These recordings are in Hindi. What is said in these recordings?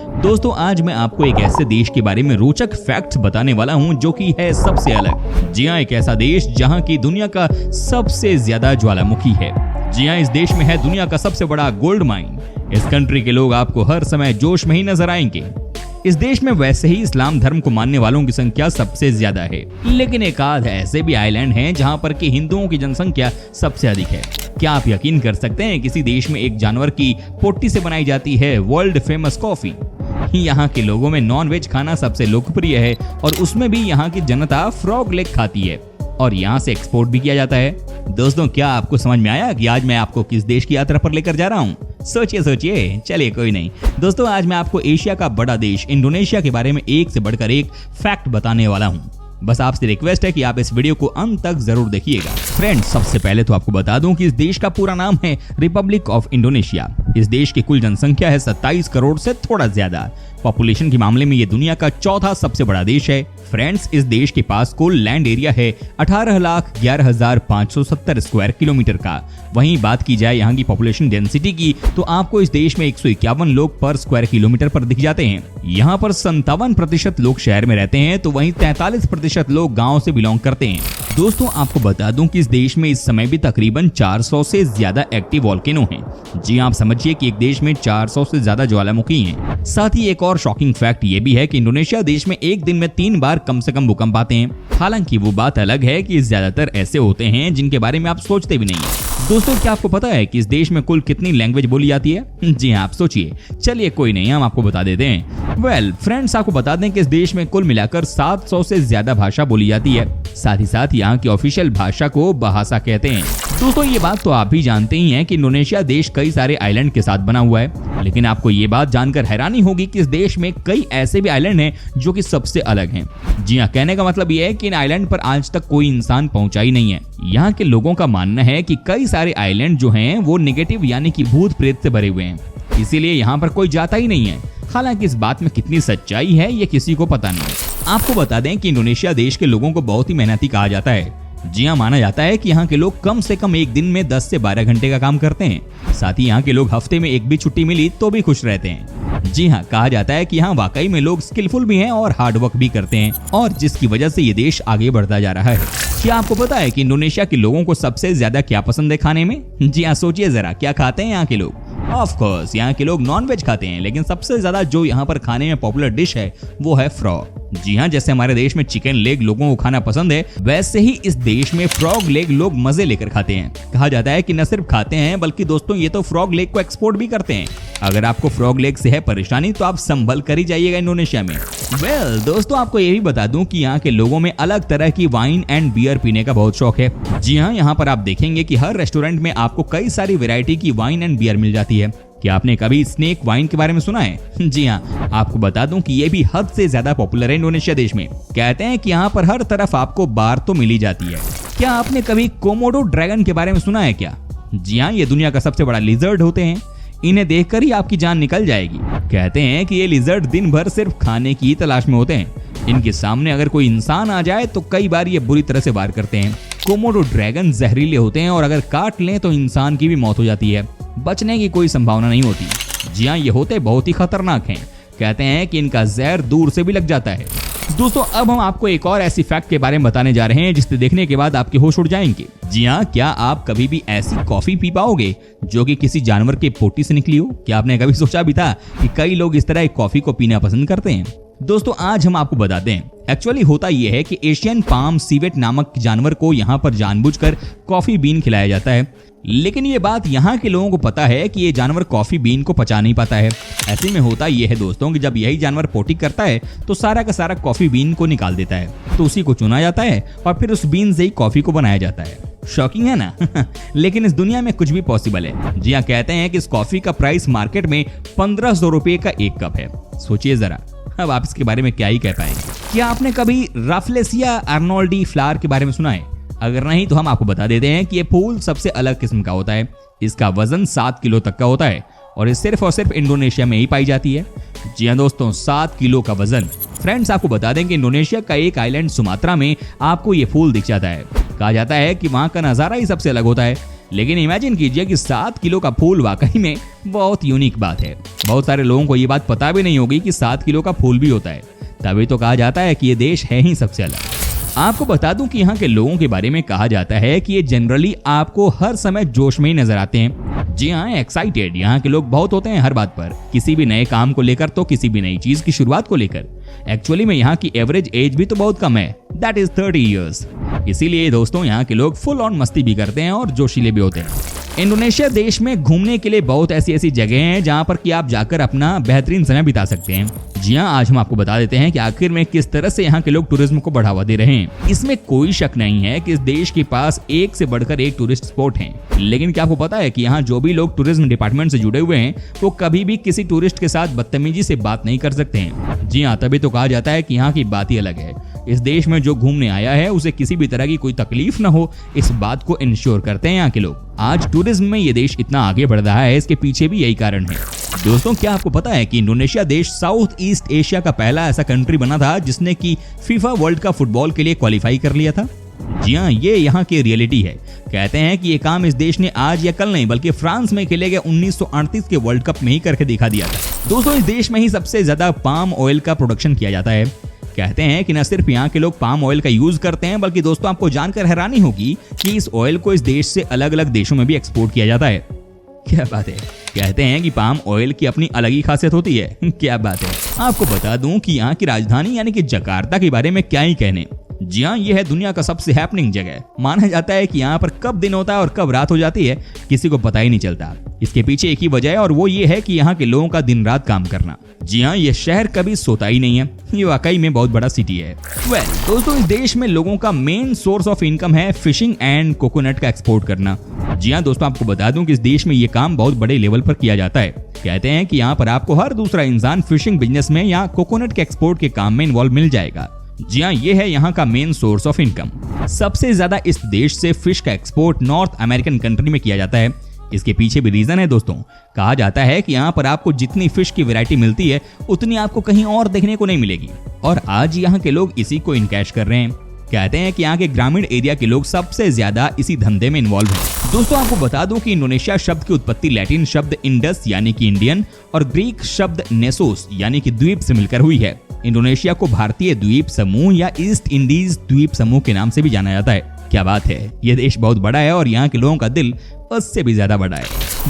दोस्तों आज मैं आपको एक ऐसे देश के बारे में रोचक फैक्ट्स बताने वाला हूं जो कि है सबसे अलग। जी हां, एक ऐसा देश जहां की दुनिया का सबसे ज्यादा ज्वालामुखी है। जी हां, इस देश में है दुनिया का सबसे बड़ा गोल्ड माइन। इस कंट्री के लोग आपको हर समय जोश में ही नजर आएंगे। इस देश में वैसे ही इस्लाम धर्म को मानने वालों की संख्या सबसे ज्यादा है, लेकिन एक आध ऐसे भी आइलैंड हैं जहां पर कि हिंदुओं की जनसंख्या सबसे अधिक है। क्या आप यकीन कर सकते हैं किसी देश में एक जानवर की पोटी से बनाई जाती है वर्ल्ड फेमस कॉफी। यहाँ के लोगों में नॉन वेज खाना सबसे लोकप्रिय है और उसमें भी यहाँ की जनता फ्रॉग लेग खाती है और यहाँ से एक्सपोर्ट भी किया जाता है। दोस्तों क्या आपको समझ में आया कि आज मैं आपको किस देश की यात्रा पर लेकर जा रहा हूँ? सोचिए, चलिए कोई नहीं। दोस्तों आज मैं आपको एशिया का बड़ा देश इंडोनेशिया के बारे में एक से बढ़कर एक फैक्ट बताने वाला हूँ। बस आपसे रिक्वेस्ट है कि आप इस वीडियो को अंत तक जरूर देखिएगा। फ्रेंड्स सबसे पहले तो आपको बता दूं कि इस देश का पूरा नाम है रिपब्लिक ऑफ इंडोनेशिया। इस देश की कुल जनसंख्या है 27 करोड़ से थोड़ा ज्यादा। पॉपुलेशन के मामले में ये दुनिया का चौथा सबसे बड़ा देश है। फ्रेंड्स इस देश के पास कुल लैंड एरिया है 18,11,570 स्क्वायर किलोमीटर का। वहीं बात की जाए यहाँ की पॉपुलेशन डेंसिटी की तो आपको इस देश में 151 लोग पर स्क्वायर किलोमीटर पर दिख जाते हैं। यहाँ पर 57% लोग शहर में रहते हैं तो वहीं 43% लोग गाँव से बिलोंग करते हैं। दोस्तों आपको बता दूं कि इस देश में इस समय भी तकरीबन 400 से ज्यादा एक्टिव वोल्केनो हैं। जी आप समझिए कि एक देश में 400 से ज्यादा ज्वालामुखी हैं। साथ ही एक और शॉकिंग फैक्ट ये भी है कि इंडोनेशिया देश में एक दिन में 3 बार कम से कम भूकंप आते हैं। हालांकि वो बात अलग है कि ज्यादातर ऐसे होते हैं जिनके बारे में आप सोचते भी नहीं है। दोस्तों क्या आपको पता है कि इस देश में कुल कितनी लैंग्वेज बोली जाती है? जी हाँ आप सोचिए। चलिए कोई नहीं, हम आपको बता देते हैं। वेल फ्रेंड्स आपको बता दें कि इस देश में कुल मिलाकर 700 से ज्यादा भाषा बोली जाती है। साथ ही साथ यहाँ की ऑफिशियल भाषा को बहासा कहते हैं। दोस्तों ये बात तो आप भी जानते ही हैं कि इंडोनेशिया देश कई सारे आइलैंड के साथ बना हुआ है, लेकिन आपको ये बात जानकर हैरानी होगी कि इस देश में कई ऐसे भी आइलैंड हैं जो कि सबसे अलग हैं। जी हाँ, कहने का मतलब ये है कि इन आइलैंड पर आज तक कोई इंसान पहुंचा ही नहीं है। यहाँ के लोगों का मानना है कि कई सारे आइलैंड जो हैं वो नेगेटिव यानी कि भूत प्रेत से भरे हुए हैं, इसीलिए यहाँ पर कोई जाता ही नहीं है। हालांकि इस बात में कितनी सच्चाई है ये किसी को पता नहीं है। आपको बता दें कि इंडोनेशिया देश के लोगों को बहुत ही मेहनती कहा जाता है। जी हाँ, माना जाता है कि यहाँ के लोग कम से कम एक दिन में 10 से 12 घंटे का काम करते हैं। साथ ही यहाँ के लोग हफ्ते में एक भी छुट्टी मिली तो भी खुश रहते हैं। जी हाँ, कहा जाता है कि यहाँ वाकई में लोग स्किलफुल भी हैं और हार्ड वर्क भी करते हैं और जिसकी वजह से ये देश आगे बढ़ता जा रहा है। क्या आपको पता है कि इंडोनेशिया के लोगों को सबसे ज्यादा क्या पसंद है खाने में? जी हाँ, सोचिए जरा, क्या खाते हैं यहाँ के लोग? ऑफ कोर्स यहाँ के लोग नॉन वेज खाते हैं, लेकिन सबसे ज्यादा जो यहाँ पर खाने में पॉपुलर डिश है वो है फ्रॉग। जी हाँ, जैसे हमारे देश में चिकन लेग लोगों को खाना पसंद है, वैसे ही इस देश में फ्रॉग लेग लोग मजे लेकर खाते हैं। कहा जाता है कि न सिर्फ खाते हैं बल्कि दोस्तों ये तो फ्रॉग लेग को एक्सपोर्ट भी करते हैं। अगर आपको फ्रॉग लेग से है परेशानी तो आप संभल कर ही जाइएगा इंडोनेशिया में। वेल दोस्तों आपको ये भी बता दूं कि यहाँ के लोगों में अलग तरह की वाइन एंड बियर पीने का बहुत शौक है। जी हाँ, यहाँ पर आप देखेंगे कि हर रेस्टोरेंट में आपको कई सारी वैरायटी की वाइन एंड बियर मिल जाती है। क्या आपने कभी स्नेक वाइन के बारे में सुना है? जी हाँ, आपको बता दूं कि ये भी हद से ज्यादा पॉपुलर है इंडोनेशिया देश में। कहते हैं कि यहाँ पर हर तरफ आपको बार तो मिल ही जाती है। क्या आपने कभी कोमोडो ड्रैगन के बारे में सुना है क्या? जी हाँ, ये दुनिया का सबसे बड़ा लिजर्ड होते हैं। इन्हें देखकर ही आपकी जान निकल जाएगी। कहते हैं कि ये लिजर्ड दिन भर सिर्फ खाने की तलाश में होते हैं। इनके सामने अगर कोई इंसान आ जाए तो कई बार ये बुरी तरह से वार करते हैं। कोमोडो ड्रैगन जहरीले होते हैं और अगर काट लें तो इंसान की भी मौत हो जाती है। बचने की कोई संभावना नहीं होती। जी हाँ, ये होते बहुत ही खतरनाक हैं। कहते हैं कि इनका जहर दूर से भी लग जाता है। दोस्तों अब हम आपको एक और ऐसी फैक्ट के बारे में बताने जा रहे हैं जिससे देखने के बाद आपके होश उड़ जाएंगे। जी हाँ, क्या आप कभी भी ऐसी कॉफी पी पाओगे जो कि किसी जानवर के पोटी से निकली हो? क्या आपने कभी सोचा भी था कि कई लोग इस तरह कॉफी को पीना पसंद करते हैं? दोस्तों आज हम आपको बताते हैं। एक्चुअली होता यह है कि एशियन पाम सीवेट नामक जानवर को यहाँ पर जानबूझकर कॉफी बीन खिलाया जाता है, लेकिन ये बात यहाँ के लोगों को पता है कि ये जानवर कॉफी बीन को पचा नहीं पाता है। ऐसे में होता यह है दोस्तों कि जब यही जानवर पोटी करता है तो सारा का सारा कॉफी बीन को निकाल देता है, तो उसी को चुना जाता है और फिर उस बीन से ही कॉफी को बनाया जाता है। शॉकिंग है ना? लेकिन इस दुनिया में कुछ भी पॉसिबल है। जी हाँ, कहते हैं कि इस कॉफी का प्राइस मार्केट में 1500 रुपए का एक कप है। सोचिए जरा, अब आप इसके बारे में क्या ही कह पाएंगे। क्या आपने कभी राफ्लेसिया आर्नोल्डी फ्लावर के बारे में सुना है? अगर नहीं तो हम आपको बता देते हैं कि ये फूल सबसे अलग किस्म का होता है। इसका वजन 7 किलो तक का होता है और ये सिर्फ और सिर्फ इंडोनेशिया में ही पाई जाती है। जी हाँ दोस्तों, 7 किलो का वजन। फ्रेंड्स आपको बता दें कि इंडोनेशिया का एक आइलैंड सुमात्रा में आपको ये फूल दिख जाता है। कहा जाता है कि वहाँ का नजारा ही सबसे अलग होता है। लेकिन इमेजिन कीजिए कि 7 किलो का फूल वाकई में बहुत यूनिक बात है। बहुत सारे लोगों को ये बात पता भी नहीं होगी कि 7 किलो का फूल भी होता है। तभी तो कहा जाता है कि ये देश है ही सबसे अलग। आपको बता दूं कि यहाँ के लोगों के बारे में कहा जाता है कि ये जनरली आपको हर समय जोश में ही नजर आते हैं। जी हाँ, एक्साइटेड यहाँ के लोग बहुत होते हैं हर बात पर, किसी भी नए काम को लेकर तो किसी भी नई चीज की शुरुआत को लेकर। एक्चुअली में यहाँ की एवरेज एज भी तो बहुत कम है, दैट इज 30 ईयर्स। इसीलिए दोस्तों यहाँ के लोग फुल ऑन मस्ती भी करते हैं और जोशीले भी होते हैं। इंडोनेशिया देश में घूमने के लिए बहुत ऐसी जगह हैं जहां पर कि आप जाकर अपना बेहतरीन समय बिता सकते हैं। जी हां, आज हम आपको बता देते हैं कि आखिर में किस तरह से यहाँ के लोग टूरिज्म को बढ़ावा दे रहे हैं। इसमें कोई शक नहीं है कि इस देश के पास एक से बढ़कर एक टूरिस्ट स्पॉट हैं। लेकिन क्या आपको पता है कि यहाँ जो भी लोग टूरिज्म डिपार्टमेंट से जुड़े हुए हैं वो कभी भी किसी टूरिस्ट के साथ बदतमीजी से बात नहीं कर सकते हैं। जी हाँ, तभी तो कहा जाता है कि यहाँ की बात ही अलग है। इस देश में जो घूमने आया है उसे किसी भी तरह की कोई तकलीफ न हो, इस बात को इंश्योर करते हैं यहाँ के लोग। आज टूरिज्म में ये देश इतना आगे बढ़ रहा है, इसके पीछे भी यही कारण है। दोस्तों, क्या आपको पता है कि इंडोनेशिया देश साउथ ईस्ट एशिया का पहला ऐसा कंट्री बना था जिसने की फीफा वर्ल्ड कप फुटबॉल के लिए क्वालिफाई कर लिया था। जी हाँ, ये यहाँ की रियलिटी है। कहते हैं कि ये काम इस देश ने आज या कल नहीं बल्कि फ्रांस में खेले गए 1938 के वर्ल्ड कप में ही करके दिखा दिया था। दोस्तों, इस देश में ही सबसे ज्यादा पाम ऑयल का प्रोडक्शन किया जाता है। कहते हैं कि न सिर्फ यहाँ के लोग पाम ऑयल का यूज करते हैं बल्कि दोस्तों आपको जानकर हैरानी होगी कि इस ऑयल को इस देश से अलग अलग देशों में भी एक्सपोर्ट किया जाता है। क्या बात है। कहते हैं कि पाम ऑयल की अपनी अलग ही खासियत होती है। क्या बात है। आपको बता दूं कि यहाँ की राजधानी यानी कि जकार्ता के बारे में क्या ही कहने। जी हाँ, यह है दुनिया का सबसे हैपनिंग जगह। माना जाता है कि यहाँ पर कब दिन होता है और कब रात हो जाती है किसी को पता ही नहीं चलता। इसके पीछे एक ही वजह है और वो ये है कि यहाँ के लोगों का दिन रात काम करना। जी हाँ, ये शहर कभी सोता ही नहीं है। ये वाकई में बहुत बड़ा सिटी है। दोस्तों, इस देश में लोगों का मेन सोर्स ऑफ इनकम है फिशिंग एंड कोकोनट का एक्सपोर्ट करना। जी हाँ दोस्तों, आपको बता दूं कि इस देश में ये काम बहुत बड़े लेवल पर किया जाता है। कहते हैं कि यहाँ पर आपको हर दूसरा इंसान फिशिंग बिजनेस में या कोकोनट के एक्सपोर्ट के काम में इन्वॉल्व मिल जाएगा। जी हाँ, ये है यहाँ का मेन सोर्स ऑफ इनकम। सबसे ज्यादा इस देश से फिश का एक्सपोर्ट नॉर्थ अमेरिकन कंट्री में किया जाता है। इसके पीछे भी रीजन है दोस्तों। कहा जाता है कि यहाँ पर आपको जितनी फिश की वैरायटी मिलती है उतनी आपको कहीं और देखने को नहीं मिलेगी और आज यहाँ के लोग इसी को इनकैश कर रहे हैं। कहते हैं कि यहाँ के ग्रामीण एरिया के लोग सबसे ज्यादा इसी धंधे में इन्वॉल्व हैं। दोस्तों, आपको बता दूं कि इंडोनेशिया शब्द की उत्पत्ति लैटिन शब्द इंडस यानी कि इंडियन और ग्रीक शब्द नेसोस यानी कि द्वीप से मिलकर हुई है। इंडोनेशिया को भारतीय द्वीप समूह या ईस्ट इंडीज द्वीप समूह के नाम से भी जाना जाता है। क्या बात है। यह देश बहुत बड़ा है और यहाँ के लोगों का दिल उससे भी ज्यादा बड़ा है।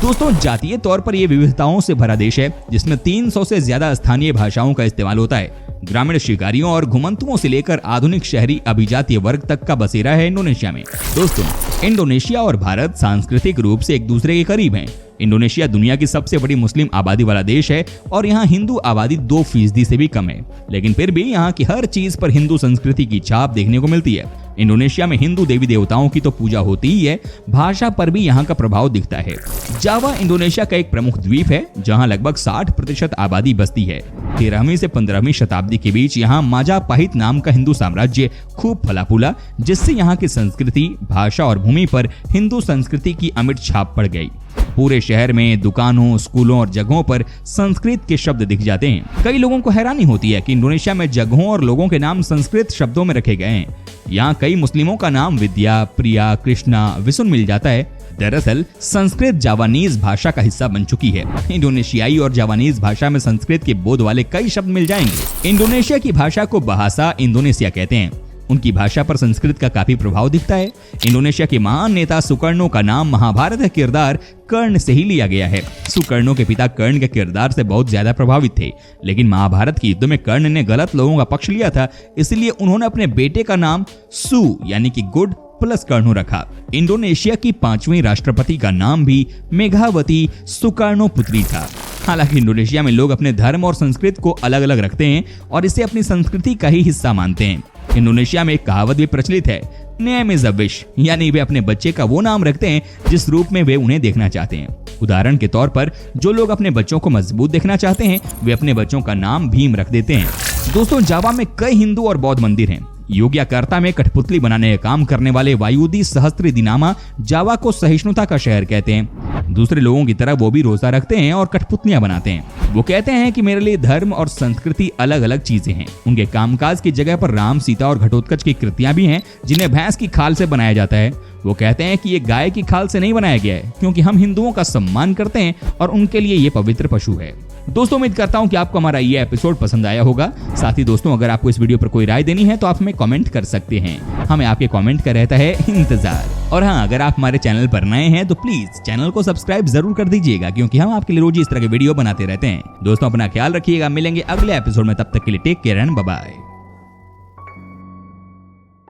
दोस्तों, जातीय तौर पर यह विविधताओं से भरा देश है जिसमें 300 से ज्यादा स्थानीय भाषाओं का इस्तेमाल होता है। ग्रामीण शिकारियों और घुमंतुओं से लेकर आधुनिक शहरी अभिजातीय वर्ग तक का बसेरा है इंडोनेशिया में। दोस्तों, इंडोनेशिया और भारत सांस्कृतिक रूप से एक दूसरे के करीब हैं। इंडोनेशिया दुनिया की सबसे बड़ी मुस्लिम आबादी वाला देश है और यहाँ हिंदू आबादी 2% से भी कम है, लेकिन फिर भी यहाँ की हर चीज पर हिंदू संस्कृति की छाप देखने को मिलती है। इंडोनेशिया में हिंदू देवी देवताओं की तो पूजा होती ही है, भाषा पर भी यहाँ का प्रभाव दिखता है। जावा इंडोनेशिया का एक प्रमुख द्वीप है जहाँ लगभग 60% आबादी बसती है। 13वीं से 15वीं शताब्दी के बीच यहाँ माजापाहित नाम का हिंदू साम्राज्य खूब फला फूला, जिससे यहाँ की संस्कृति, भाषा और भूमि पर हिंदू संस्कृति की अमिट छाप पड़ गई। पूरे शहर में दुकानों, स्कूलों और जगहों पर संस्कृत के शब्द दिख जाते हैं। कई लोगों को हैरानी होती है कि इंडोनेशिया में जगहों और लोगों के नाम संस्कृत शब्दों में रखे गए हैं। यहाँ कई मुस्लिमों का नाम विद्या, प्रिया, कृष्णा, विसुन मिल जाता है। दरअसल संस्कृत जावानीज भाषा का हिस्सा बन चुकी है। इंडोनेशियाई और जावानीज भाषा में संस्कृत के बोध वाले कई शब्द मिल जाएंगे। इंडोनेशिया की भाषा को बहासा इंडोनेशिया कहते हैं। उनकी भाषा पर संस्कृत का काफी प्रभाव दिखता है। इंडोनेशिया के महान नेता सुकर्णो का नाम महाभारत का किरदार कर्ण से ही लिया गया है। सुकर्णो के पिता कर्ण के किरदार से बहुत ज्यादा प्रभावित थे, लेकिन महाभारत के युद्ध में कर्ण ने गलत लोगों का पक्ष लिया था, इसलिए उन्होंने अपने बेटे का नाम सु यानी कि गुड प्लस कर्णो रखा। इंडोनेशिया की 5वीं राष्ट्रपति का नाम भी मेघावती सुकर्णो पुत्री था। हालांकि इंडोनेशिया में लोग अपने धर्म और संस्कृति को अलग अलग रखते हैं और इसे अपनी संस्कृति का ही हिस्सा मानते हैं। इंडोनेशिया में एक कहावत भी प्रचलित है, नेम इज अ विश, यानी वे अपने बच्चे का वो नाम रखते हैं जिस रूप में वे उन्हें देखना चाहते हैं। उदाहरण के तौर पर जो लोग अपने बच्चों को मजबूत देखना चाहते हैं वे अपने बच्चों का नाम भीम रख देते हैं। दोस्तों, जावा में कई हिंदू और बौद्ध मंदिर हैं। योग्याकर्ता में कठपुतली बनाने का काम करने वाले वायुदी सहस्त्रदिनामा जावा को सहिष्णुता का शहर कहते हैं। दूसरे लोगों की तरह वो भी रोजा रखते हैं और कठपुतलियां बनाते हैं। वो कहते हैं कि मेरे लिए धर्म और संस्कृति अलग अलग चीजें हैं। उनके कामकाज की जगह पर राम, सीता और घटोत्कच की कृतियां भी हैं जिन्हें भैंस की खाल से बनाया जाता है। वो कहते हैं कि ये गाय की खाल से नहीं बनाया गया है, क्योंकि हम हिंदुओं का सम्मान करते हैं और उनके लिए ये पवित्र पशु है। दोस्तों, उम्मीद करता हूं कि आपको हमारा ये एपिसोड पसंद आया होगा। साथ ही दोस्तों, अगर आपको इस वीडियो पर कोई राय देनी है तो आप हमें कमेंट कर सकते हैं। हमें आपके कमेंट का रहता है इंतजार। और हाँ, अगर आप हमारे चैनल पर नए हैं तो प्लीज चैनल को सब्सक्राइब जरूर कर दीजिएगा, क्योंकि हम आपके लिए रोज इस तरह के वीडियो बनाते रहते हैं। दोस्तों, अपना ख्याल रखिएगा। मिलेंगे अगले एपिसोड में, तब तक के लिए take care and bye bye.